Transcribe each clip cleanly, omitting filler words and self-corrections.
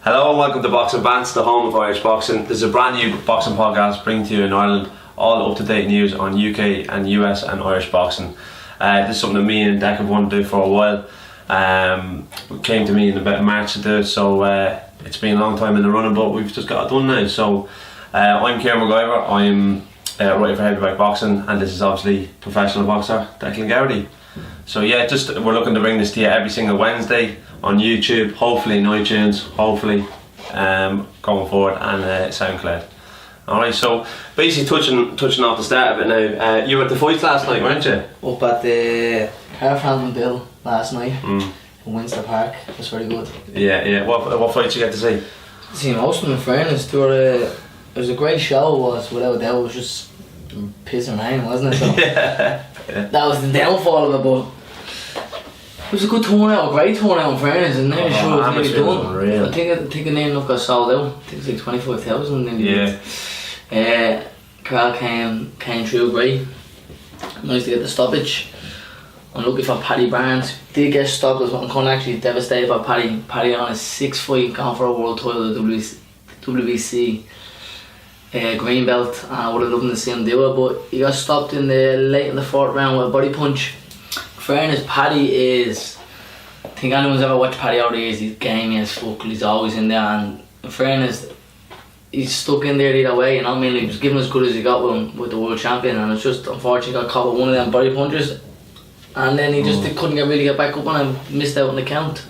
Hello and welcome to Boxing Bants, the home of Irish boxing. This is a brand new boxing podcast bringing to you in Ireland all up-to-date news on UK and US and Irish boxing. This is something that me and Declan have wanted to do for a while. It came to me in about March to do it, so it's been a long time in the running, but we've just got it done now. So I'm Ciaran, I'm writer for Heavyweight Boxing, and this is obviously professional boxer Declan Geraghty. So yeah, we're looking to bring this to you every single Wednesday on YouTube, hopefully in iTunes, hopefully going forward, and SoundCloud. Alright, so basically touching off the start of it now, you were at the fights last night, weren't you? Up at the Carl Frampton Bill last night in Winster Park. It was very good. Yeah. What fights you get to see? See most of them, in fairness. It was a great show, without a doubt. It was just pissing rain, wasn't it? So yeah. That was the downfall of it, but it was a good turnout, a great turnout in fairness, and then the show was nearly done. I think the name got sold out. I think it was like 25,000. Yeah. Carl came through great. Nice to get the stoppage. I'm looking for Paddy Barnes. Did get stopped as well. I'm kind of actually devastated by Paddy. Paddy on a 6 fight, gone for a world title, WBC green belt. And I would have loved to see him do it, but he got stopped late in the fourth round with a body punch. Fairness, Paddy is, I think anyone's ever watched Paddy over the years, he's gamey as fuck, he's always in there, and in fairness, he's stuck in there either way, you know what I mean? He was given as good as he got with the world champion, and it's just unfortunately got caught with one of them body punches, and then he just couldn't really get back up and missed out on the count.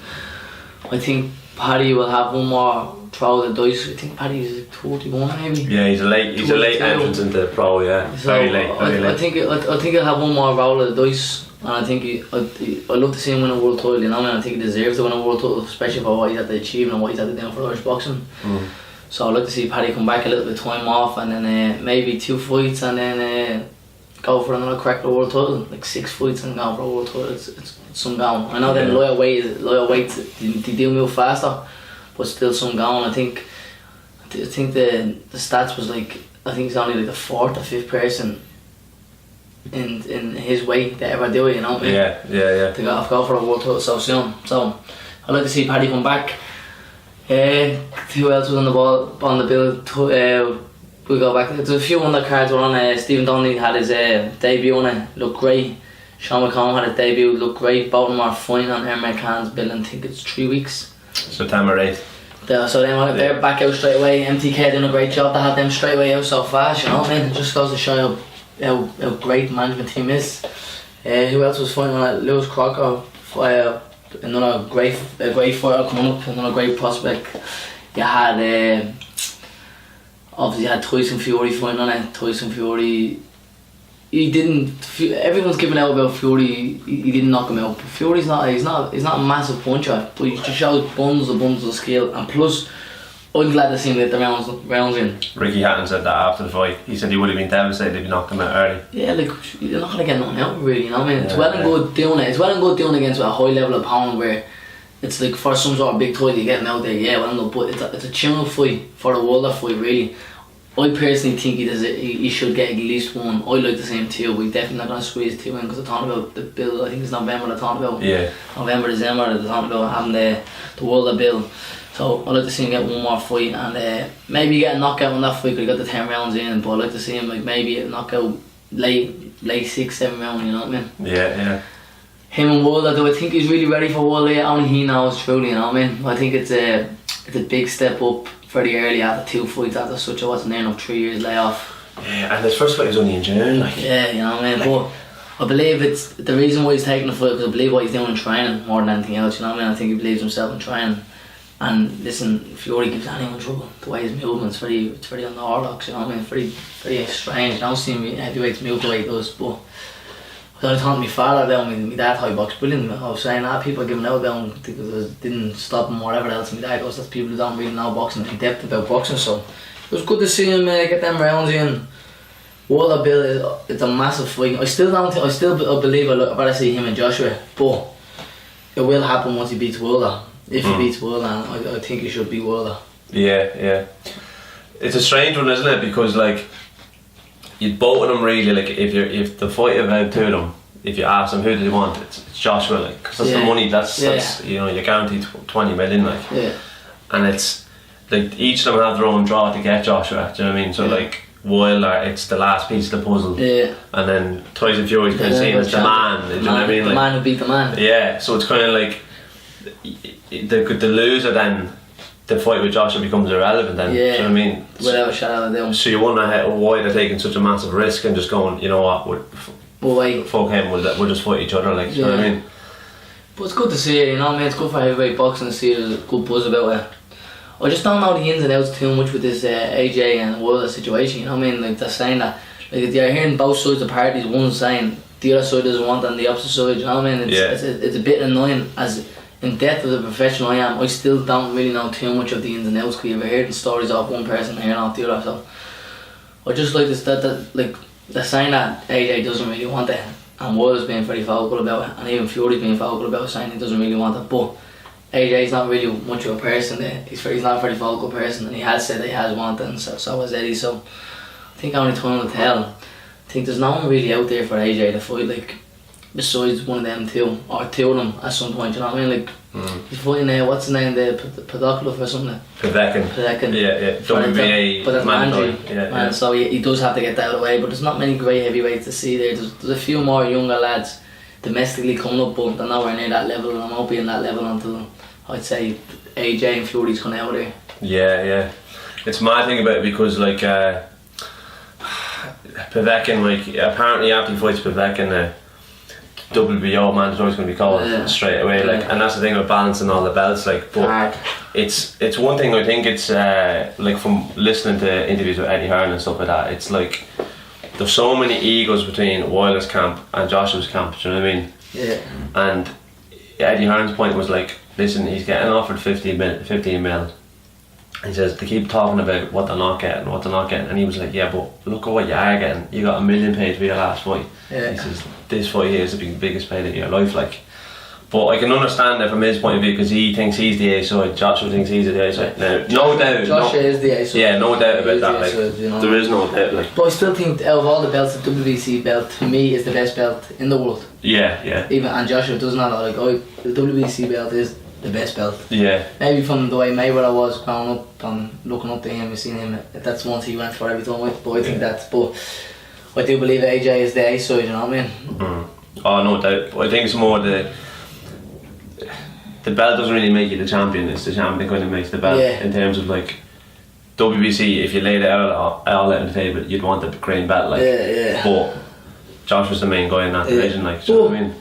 I think Paddy will have one more throw of the dice. I think Paddy's 41 maybe. Yeah, he's a late entrance into pro, yeah. So very late. I think he'll have one more roll of the dice. And I think I'd love to see him win a world title, you know, and I think he deserves to win a world title, especially for what he's had to achieve and what he's had to do for Irish boxing. So I'd like to see Paddy come back a little bit of time off, and then maybe 2 fights, and then go for another crack at the world title, like 6 fights and go for a world title. It's some going. I know then lower weights they do move faster, but still some going. I think the stats was like, I think he's only like the 4th or 5th person in his weight to ever do it, you know what I mean? Yeah. To go for a world title so soon. So I'd like to see Paddy come back. Who else was on the bill? We go back. There's a few undercards were on. Stephen Donnelly had his debut on it, looked great. Sean McComb had a debut, looked great. Both of them are fighting on Emma Khan's bill in, I think it's 3 weeks. September 8th. So they're back out straight away. MTK doing a great job to have them straight away out so fast, you know what I mean? It just goes to show how great the management team is. Who else was fighting on it? Lewis Crocker, another great fighter coming up, another great prospect. You had obviously had Tyson Fury fighting on it. Tyson Fury, everyone's giving out about Fury. He didn't knock him out. But Fury's not a massive puncher, but he just shows bundles of skill, and plus, I'm glad to see him get the rounds in. Ricky Hatton said that after the fight. He said he would have been devastated if he knocked him out early. Yeah, like, you're not going to get nothing out really, you know what I mean? It's well and good doing it. It's well and good doing it against a high level opponent where it's like for some sort of big title you get him out there, yeah, well and good, but it's a tune-up fight for the world fight really. I personally think he should get at least one. I'd like to see him 2. We're definitely not going to squeeze 2 in, because they're talking about the bill, I think it's November they're talking about. Yeah. November, December they're talking about having the world bill. So I'd like to see him get one more fight, and maybe get a knockout on that fight because he got the 10 rounds in, but I'd like to see him like maybe a knockout late 6-7 round, you know what I mean? Yeah. Him and Wilder, though, I think he's really ready for Wilder. Only he knows truly, you know what I mean? I think it's a big step up very early after 2 fights after such a 3 years layoff. Yeah, and his first fight was only in June, like. Yeah, you know what I mean? But I believe it's the reason why he's taking the fight, because I believe what he's doing in training more than anything else, you know what I mean? I think he believes himself in training. And listen, Fury gives anyone trouble. The way his movements, it's very unorthodox, you know what I mean? Very strange. I don't see heavyweights move the way he does, but I was talking to my father about him. My dad thought he boxed brilliant. I was saying people are giving out about him because it didn't stop him or whatever else. My dad goes, that's people who don't really know boxing in depth about boxing, so it was good to see him get them rounds in. Wilder Bill, it's a massive fight. I still believe I'd better see him and Joshua, but it will happen once he beats Wilder. If he beats Wilder, I think he should beat Wilder. Yeah. It's a strange one, isn't it? Because like, you both of them really, like, if the fight about 2 of them, if you ask them who do they want, it's Joshua, like, because that's the money. That's you know, you're guaranteed 20 million, like. Yeah. and it's like each of them have their own draw to get Joshua. Do you know what I mean? So like Wilder, it's the last piece of the puzzle. Yeah. And then Tyson Fury's kind of seen as the man. Do you know what I mean? The man who beat the man. Yeah. So it's kind of like the loser then. The fight with Joshua becomes irrelevant then. Yeah. Do you know what I mean? Without a shadow of a doubt. So you wonder why they're taking such a massive risk and just going, you know what, fuck him, we'll just fight each other, like, you know what I mean? But it's good to see it, you know what I mean? It's good for heavyweight boxing to see there's a good buzz about it. I just don't know the ins and outs too much with this AJ and Wilder situation, you know what I mean? Like, they're saying that, like, they're hearing both sides of the parties, one saying the other side doesn't want it and the opposite side, you know what I mean? It's a bit annoying. As in depth as a professional I am, I still don't really know too much of the ins and outs, because you've heard stories off one person and hearing off the other, so I just like this, that like, they're saying that AJ doesn't really want it, and Wilder's being very vocal about it, and even Fury's being vocal about it, saying he doesn't really want it, but AJ's not really much of a person there. He's not a very vocal person, and he has said that he has wanted it, and so has Eddie, so I think only time will tell. I think there's no one really out there for AJ to fight, like, besides one of them two, or two of them at some point, you know what I mean? Like, he's fighting what's his name, the Podokulov or something? Povetkin. Yeah. WBA but that's mandatory. Yeah. So he does have to get that out of the way, but there's not many great heavyweights to see there. There's a few more younger lads domestically coming up, but they're nowhere near that level, and I won't be in that level until, I'd say, AJ and Fury's coming out there. Yeah. It's my thing about it, because like Povetkin, like, apparently after he fights Povetkin, WBO mandatory is going to be called straight away, like, and that's the thing with balancing all the belts, like, but it's one thing. I think it's like, from listening to interviews with Eddie Hearn and stuff like that, it's like there's so many egos between Wilder's camp and Joshua's camp, do you know what I mean? Yeah. And Eddie Hearn's point was like, listen, he's getting offered 15 mil. He says they keep talking about what they're not getting, and he was like, yeah, but look at what you are getting. You got $1 million paid for your last fight. Yeah. He says this fight here is the biggest payday of your life, like. But I can understand it from his point of view, because he thinks he's the A side, Joshua thinks he's the A side. Now, no doubt. Joshua is the A side. Yeah, no doubt about that. Like, side, you know? There is no doubt. Like. But I still think out of all the belts, the WBC belt to me is the best belt in the world. Yeah. Even, and Joshua does not like, the WBC belt is the best belt. Yeah. Maybe from the way Mayweather was growing up and looking up to him and seeing him, that's one he went for every time with. But I think but I do believe AJ is the A side, you know what I mean? Oh, no doubt. I think it's more the belt doesn't really make you the champion, it's the champion kind of makes the belt, in terms of like WBC, if you laid it all out on the table, you'd want the green belt, like. But Josh was the main guy in that division, like, do you know what I mean?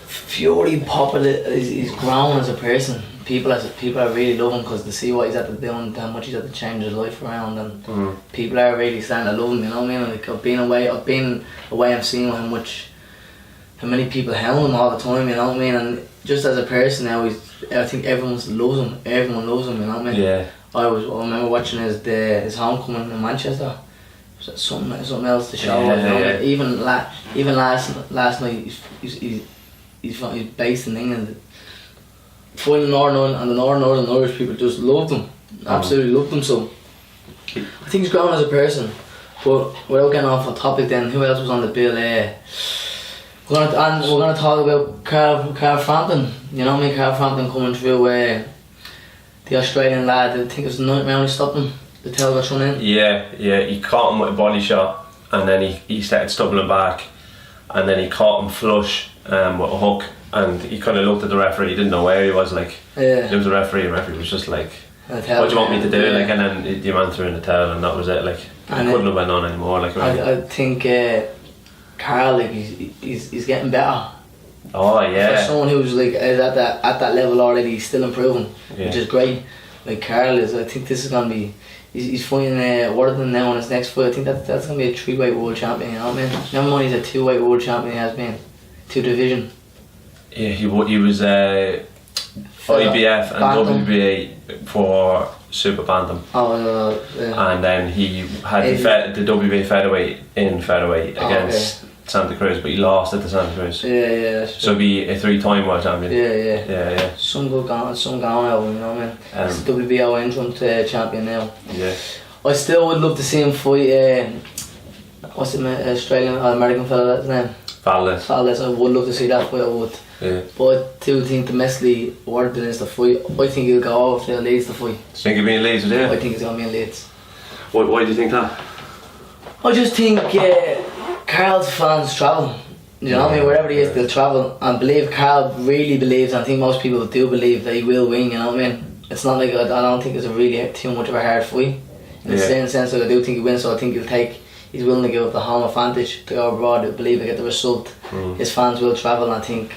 Fury he's grown as a person. People are really loving him because they see what he's had to do and how much he's had to change his life around, and people are really starting to love him, you know what I mean? Like, I've been away I'm seeing how many people hound him all the time, you know what I mean? And just as a person now, I think everyone loves him, you know what I mean? Yeah. I remember watching his homecoming in Manchester. Was that something else to show? Yeah. Even last night, he's based in England. Fighting Northern Ireland, and the Northern Irish people just loved him, absolutely loved him. So I think he's grown as a person. But without getting off the topic, then who else was on the bill? We're gonna talk about Carl Frampton. You know what I mean? Carl Frampton coming through. The Australian lad, I think it was the 9th round, he stopped him. The tail got shot in. Yeah. He caught him with a body shot, and then he started stumbling back, and then he caught him flush with a hook. And he kind of looked at the referee, he didn't know where he was, like. Yeah. There was a referee, and the referee was just like, what do you want me to do? Like, and then the man threw in the towel, and that was it, like. And couldn't have went on anymore, like. Really. I think Carl, like, he's getting better. Oh yeah. For someone who's like is at that level already, he's still improving, which is great. Like Carl is, I think this is gonna be. He's fighting Worthington now in his next fight. I think that's gonna be a 3-weight world champion. You know what I mean? Never mind, he's a 2-weight world champion. He has been 2 division. Yeah, he was IBF and WBA for Super Bantam. And then he had the WBA featherweight in featherweight against Santa Cruz, but he lost at the Santa Cruz. Yeah. So he'd be a 3-time world champion. Yeah. Some going out, you know what I mean? WBO interim champion now. Yeah. I still would love to see him fight. What's the Australian American fella? That's his name? Valdez. I would love to see that fight. Yeah. But I do think domestically Warrington is the fight. I think he'll go off. Leeds the fight. Do you think he'll be in Leeds, I think he's going to be in Leeds. Why do you think that? I just think Carl's fans travel. You know what I mean? Wherever he is, they'll travel. And believe Carl really believes, and I think most people do believe, that he will win. You know what I mean? It's not like I don't think it's a really too much of a hard fight. In the same sense that I do think he wins, so I think he's willing to give up the home advantage to go abroad. I believe to get the result. His fans will travel, and I think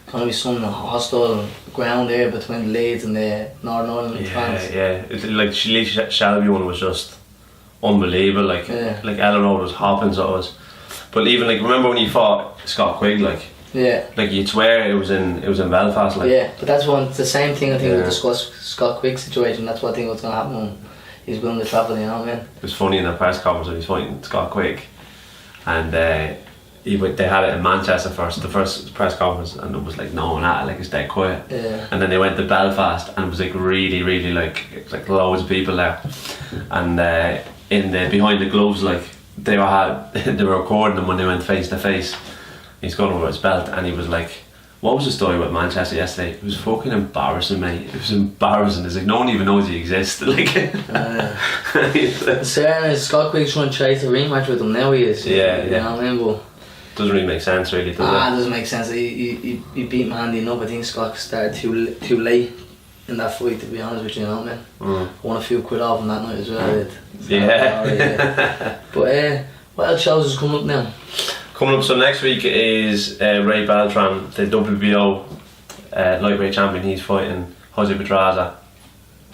it's going to be some hostile ground there between the Leeds and the Northern Ireland fans. Yeah. It's like Lee Shelby one was just unbelievable. Like Ellen Road was hopping, so it was. But even like, remember when he fought Scott Quigg, like you'd swear it was in Belfast, like. Yeah, but that's the same thing I think with the Scott Quigg situation. That's what I think what's going to happen when he's willing to travel. You know what I mean? It was funny in the press conference when he was fighting Scott Quigg, and they had it in Manchester first, the first press conference, and it was like no one at it, like it's dead quiet. Yeah. And then they went to Belfast, and it was like really like loads of people there, and in the behind the gloves, like they were recording them when they went face to face. He's gone over his belt, and he was like, "What was the story with Manchester yesterday? It was fucking embarrassing, mate. It was embarrassing. It's like no one even knows he exists." Like, Ciaran is Scott Quigg's trying to chase a rematch with him now. He is. Yeah. You know what I mean? But doesn't really make sense, really, does it? It doesn't make sense. He beat him handy enough. I think Scott started too late in that fight, to be honest with you. You know what I mean? Won a few quid off him that night as well. But what else shows is coming up now? Coming up, so next week is Ray Beltran, the WBO lightweight champion. He's fighting Jose Pedraza,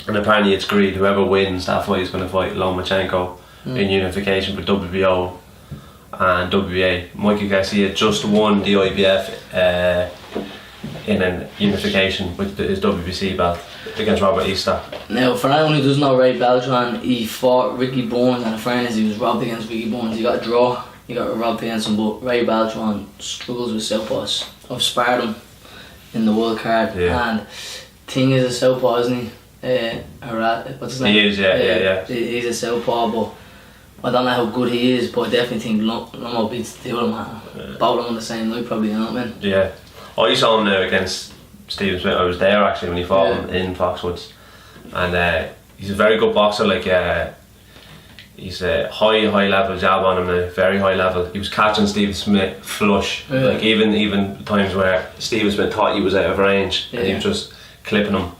and apparently it's agreed whoever wins that fight is going to fight Lomachenko in unification for WBO and WBA. Mikey Garcia just won the IBF in a unification with his WBC belt against Robert Easter. Now, for anyone who doesn't know Ray Beltran, he fought Ricky Bourne, and in fairness, he was robbed against Ricky Bourne. He got a draw. He got robbed against him, but Ray Beltran struggles with southpaws. I've sparred him in the world card, and thing is a southpaw, isn't he? What's his name? He is, yeah. He's a southpaw, but I don't know how good he is, but I definitely think Lomo beats the two of them. Both of them on the same night, probably, you know what I mean? Yeah. I saw him there against Stephen Smith. I was there actually when he fought him in Foxwoods, and he's a very good boxer. Like he's a high level jab on him now, very high level. He was catching Stephen Smith flush, like even times where Stephen Smith thought he was out of range, and he was just clipping him,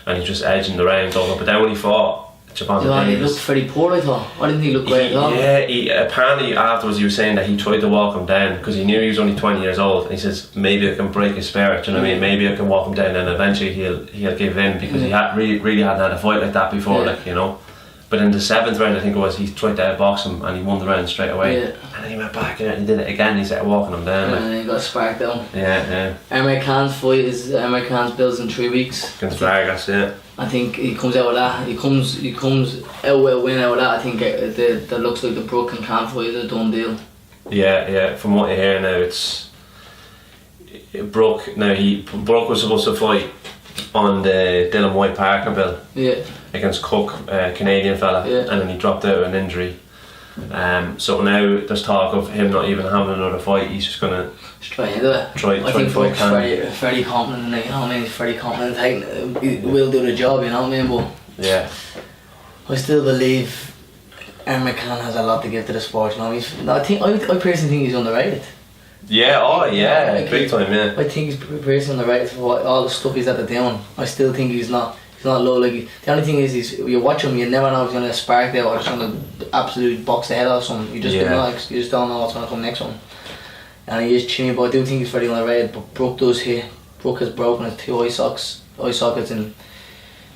and he was just edging the round over. But then when he fought Javante Davis, he looked very poor, I thought. Why didn't he look great at all? Yeah, he apparently afterwards he was saying that he tried to walk him down because he knew he was only 20 years old, and he says maybe I can break his spirit, you know what I mean? Maybe I can walk him down, and eventually he'll give in, because he really hadn't had a fight like that before, like, you know. But in the 7th round, I think it was, he tried to outbox him and he won the round straight away. And then he went back and he did it again. He started walking him down. And then he got sparked down. Yeah. Emre Khan's fight is Emre Khan's bills in 3 weeks. Against Vargas, I think he comes out with that. He comes out with a win out of that. I think that looks like the Brook and Khan fight is a done deal. Yeah. From what you hear now, it's Brook. Now Brook was supposed to fight on the Dylan White Parker bill. Yeah. Against Cook, Canadian fella, and then he dropped out of an injury. So now there's talk of him not even having another fight. He's just gonna try into it. I think Brook's very confident in it. You know what I mean? He's very confident. He will do the job. You know what I mean? But I still believe Emre Khan has a lot to give to the sport. You know, I personally think he's underrated. Big time. Yeah. I think he's personally underrated for all the stuff he's had to do. I still think he's not low. Like, the only thing is you watch him, you never know if he's gonna spark there or he's gonna absolutely box the head off someone. You just don't know what's gonna come next one. And he is chimmy, but I do think he's very underrated. But Brook does hit. Brook has broken his 2 eye sockets in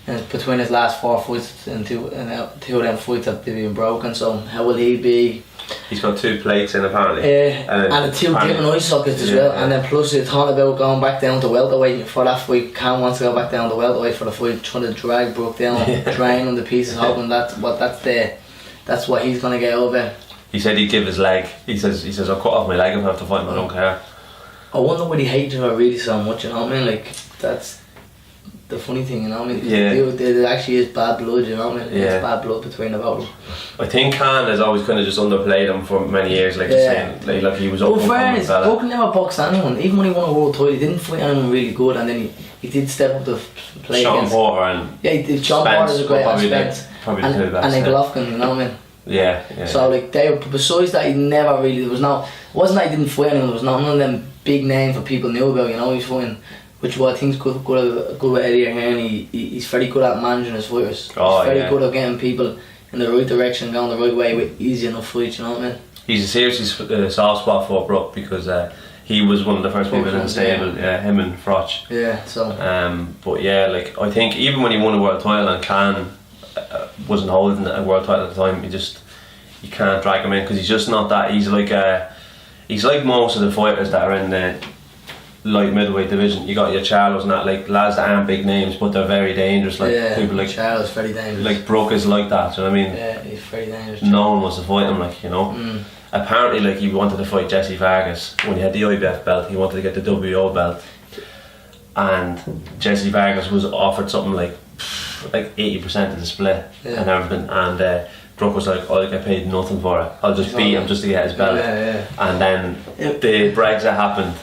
between his last 4 fights, and two of them fights have been broken. So how will he be? He's got 2 plates in apparently. And 2 different eye sockets as well. And then plus he thought about going back down to welterweight for that fight. Khan wants to go back down to welterweight for the fight, trying to drag Brook down, drain him to pieces, hoping that's what he's gonna get over. He said he'd give his leg. He says I'll cut off my leg if I have to fight him. I don't care. I wonder would he hate her really so much, you know what I mean? Like, that's the funny thing, you know what I mean? Yeah. There actually is bad blood, you know what I mean? Yeah. It's bad blood between the both. I think Khan has always kind of just underplayed him for many years, like you're saying. Like he was up Well, and fairness, fella. Brook never boxed anyone. Even when he won a world title, he didn't fight anyone really good, and then he did step up to play Sean against. Porter and Yeah, he did. Sean Porter's a great aspect. Probably and the two best. then Golovkin, you know what I mean? Yeah. So like besides that, he never really. There was no. It wasn't that he didn't fight anyone. There was none of them big names that people knew about. You know, he's fighting. Which what I think is good with Eddie Hearn. He's very good at managing his fighters. He's very good at getting people in the right direction, going the right way with easy enough fights. You know what I mean? He's a seriously soft spot for Brook because he was one of the first people in the stable. Yeah, him and Froch. Yeah. So. But yeah, like I think even when he won a world title and Khan wasn't holding a world title at the time, you can't drag him in because he's just not that. He's like most of the fighters that are in the light middleweight division. You got your Charlos and that, like lads that aren't big names but they're very dangerous. Like people like Charles, very dangerous. Like Brook is like that. Do you know what I mean? Yeah, he's very dangerous. No one wants to fight him, like, you know. Apparently, like he wanted to fight Jesse Vargas when he had the IBF belt. He wanted to get the WO belt, and Jesse Vargas was offered something like 80% of the split and everything. And Brook was like, "I'll get paid nothing for it. I'll just beat him just to get his belt." And then the Brexit happened.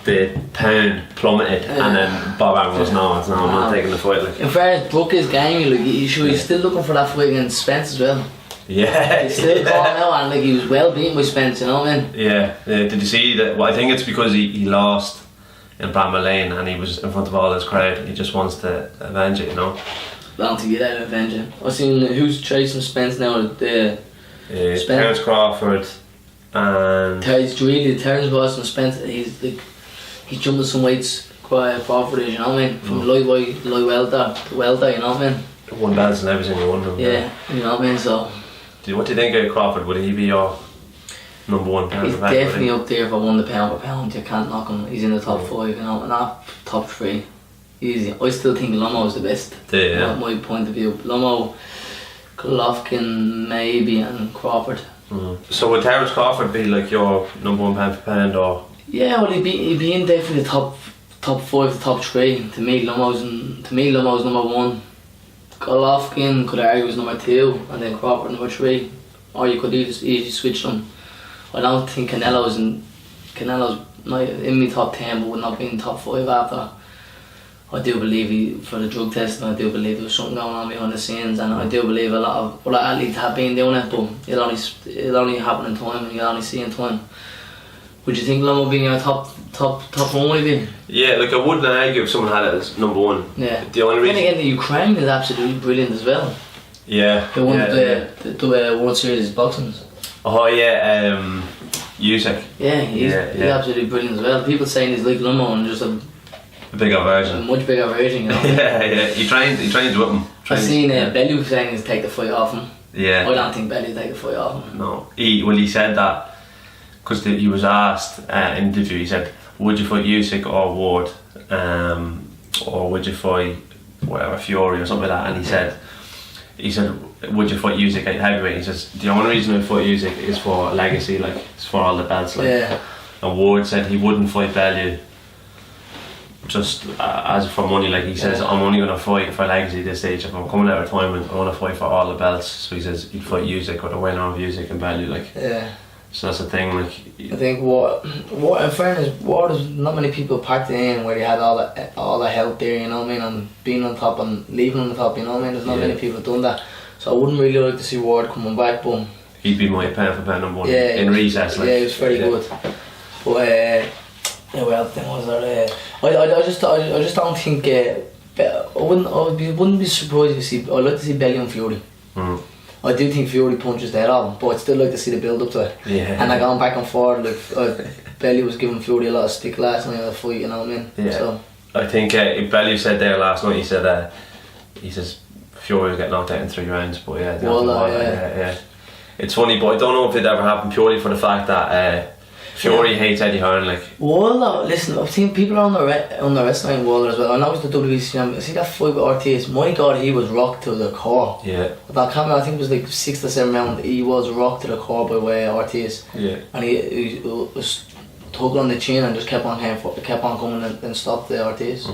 The pound plummeted, and then Bob Arum was no, I'm not taking the fight. Like. In fairness, Brook is gamey. Like he's still looking for that fight against Spence as well. Yeah, he's still calling out, and like he was well beaten by Spence. You know what I mean? Yeah. Did you see that? Well, I think it's because he lost in Bramall Lane, and he was in front of all his crowd. He just wants to avenge it, you know. I don't think he'd ever avenge it. I've seen who's chasing Spence now. Terence Crawford and Terence Boston Spence. He's jumping some weights. Crawford is, you know what I mean? From light welter to welter, you know what I mean? Won belts and everything you won them. Yeah, you know what I mean. So. What do you think of Crawford? Would he be your number one pound He's for pound? definitely up there if I won the pound for pound. You can't knock him. He's in the top 5, you know, not top 3. Easy. I still think Lomo is the best. Yeah. My point of view. Lomo, Golovkin, maybe, and Crawford. So would Terence Crawford be like your number one pound for pound, or? Yeah, well, he'd be in definitely the top 5 to top 3. To me, Lomo's number 1. Golovkin could argue was number 2, and then Crawford number 3. Or you could easily switch them. I don't think Canelo's in my top 10, but would not be in top 5 after. I do believe for the drug testing, I do believe there was something going on behind the scenes, and I do believe a lot of other athletes have been doing it, but it'll only happen in time, and you'll only see in time. Would you think Lomo being your top 1 maybe? Yeah, like I wouldn't argue if someone had it as number 1. Yeah. The only reason. Then again, the Ukraine is absolutely brilliant as well. Yeah. They won the World Series boxing. Oh yeah, Usyk. Yeah, he's absolutely brilliant as well. People saying he's like Lomo and just a bigger version. A much bigger version, you know. yeah. He trains with him. I've seen Bellew saying he's take the fight off him. Yeah. I don't think Bellew take the fight off him. No. He said that because he was asked in an interview. He said, "Would you fight Usyk or Ward, or would you fight whatever Fury or something like that?" And he said, "Would you fight Usyk at heavyweight?" He says, "The only reason I fight Usyk is for legacy, like it's for all the belts." Like. Yeah. And Ward said he wouldn't fight Bellew just as for money. Like he says, "I'm only going to fight for legacy at this stage. If I'm coming out of retirement, I want to fight for all the belts." So he says he'd fight Usyk or the winner of Usyk and Bellew. Like. Yeah. So that's the thing. Like. I think what in fairness, there's not many people packed in where they had all the help there. You know what I mean? And being on top and leaving on the top. You know what I mean? There's not many people done that. So I wouldn't really like to see Ward coming back, but he'd be my pound for pound number 1 in recess. Like. Yeah, he was very good. But well, the thing was that I just don't think I wouldn't be surprised to see. I'd like to see Bellew and Fury. I do think Fury punches the head off him, but I'd still like to see the build up to it. Yeah. And they're going back and forth. Like Bellew was giving Fury a lot of stick last night in the fight. You know what I mean? Yeah. So I think Bellew said there last night. He says Fury will get knocked out in 3 rounds. But yeah, yeah. It's funny, but I don't know if it'd ever happen purely for the fact that Fury hates Eddie Hearn. Like Waldo, listen, I've seen people on the wrestling Waldo as well. I know he's the WWE champion. I see that fight with Ortiz. My God, he was rocked to the core. Yeah. That camera, I think it was like 6th or 7th round. He was rocked to the core by way Ortiz. Yeah. And he was tugged on the chin and just kept on coming and stopped the Ortiz.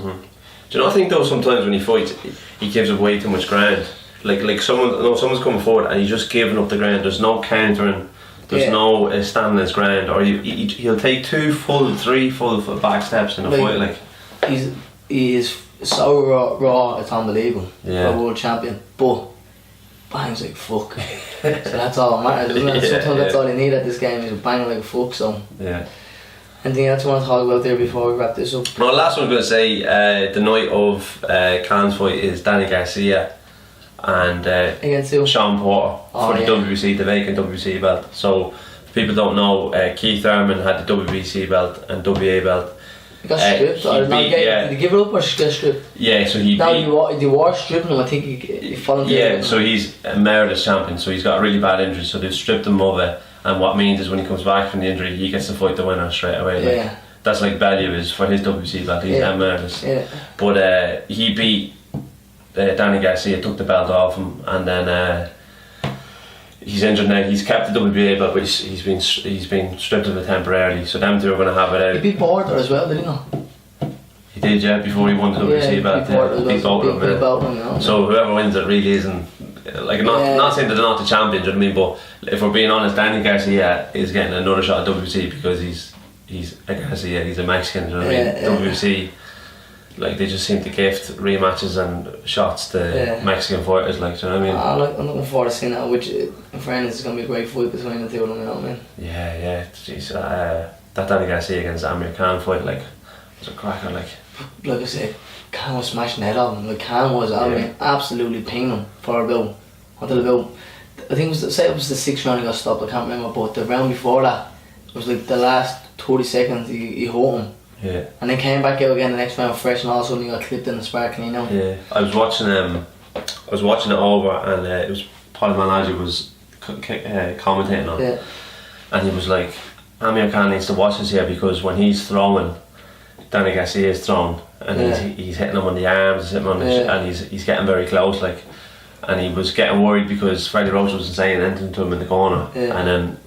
Do you not think though sometimes when he fights, he gives up way too much ground? Like someone's coming forward and he's just giving up the ground. There's no countering. There's no standing his ground, or he'll take 3 full back steps in a fight. Like he is so raw, it's unbelievable. For a world champion, but bangs like fuck. So that's all that matters, isn't it? Sometimes that's all you need at this game is a bang like fuck. So yeah. Anything else you want to talk about there before we wrap this up? Well, last one I was going to say, the night of Khan's fight is Danny Garcia and against Sean Porter for the WBC, the vacant WBC belt. So if people don't know, Keith Thurman had the WBC belt and WA belt. He got stripped. Did he give it up or get stripped? Yeah, so he they were stripping him. I think he fell into it. So he's a meritorious champion, so he's got a really bad injury, so they've stripped him of it. And what means is when he comes back from the injury, he gets to fight the winner straight away. Like, that's like value is for his WBC belt. He's emeritus. Yeah. But he beat Danny Garcia, took the belt off him, and then he's injured now. He's kept the WBA belt, but he's been stripped of it temporarily. So them two are going to have it out. He beat Porter as well, did he not? He did, yeah, before he won the WBC belt. He beat both of them. So whoever wins it really isn't. Like not saying that they're not the champions, you know what I mean, but if we're being honest, Danny Garcia is getting another shot at WBC because he's a Garcia, he's a Mexican, you know what I mean? WBC, like they just seem to gift rematches and shots to Mexican fighters, like, do you know what I mean? I'm looking forward to seeing that, which in fairness is going to be a great fight between the two of them, you know what I mean? Yeah, jeez, that Danny Garcia against Amir Khan fight, like, was a cracker, like. Like I said, Khan was smashing the head off him. Like Khan was, I mean, absolutely pinging him for until about, I think it was the 6th round he got stopped. I can't remember, but the round before that, it was like the last 30 seconds he hurt him. Yeah. And then came back out again the next round fresh, and all of a sudden he got clipped in the sparkling, you know. Yeah, I was watching it over, and it was Paul Manager was commentating on it, and he was like, Amir Khan needs to watch this here because when he's throwing, Danny Garcia is thrown, and he's hitting him on the arms, hitting him on the and he's getting very close, like, and he was getting worried because Freddie Roach wasn't saying anything to him in the corner, and then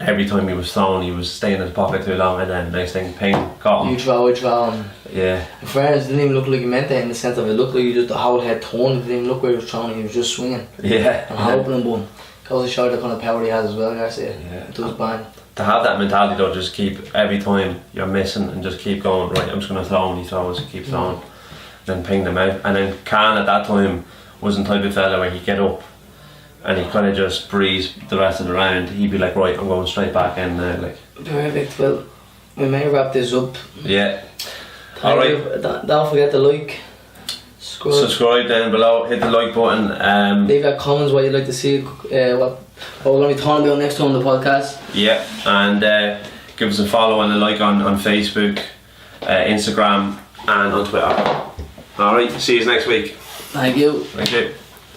every time he was thrown, he was staying in his pocket too long, and then next thing, ping, caught him. You throw. Yeah. In fairness, it didn't even look like he meant that in the sense of it looked like he just the whole head torn. It didn't even look where he was throwing. He was just swinging. Yeah. And hoping and boom. Goes to show the kind of power he has as well, Garcia. Yeah. It does bang. To have that mentality though, just keep every time you're missing and just keep going, right, I'm just going to throw him, he throws, keep throwing, then ping them out. And then Khan at that time wasn't the type of fella where he'd get up and he kind of just breeze the rest of the round. He'd be like, right, I'm going straight back in now, like. Perfect. Well, we may wrap this up. Yeah. Alright. Don't forget to like, subscribe down below, hit the like button. Leave your comments what you'd like to see, what we're going to be talking about next time on the podcast. Yeah, and give us a follow and a like on Facebook, Instagram and on Twitter. Alright, see you next week. Thank you. Thank you.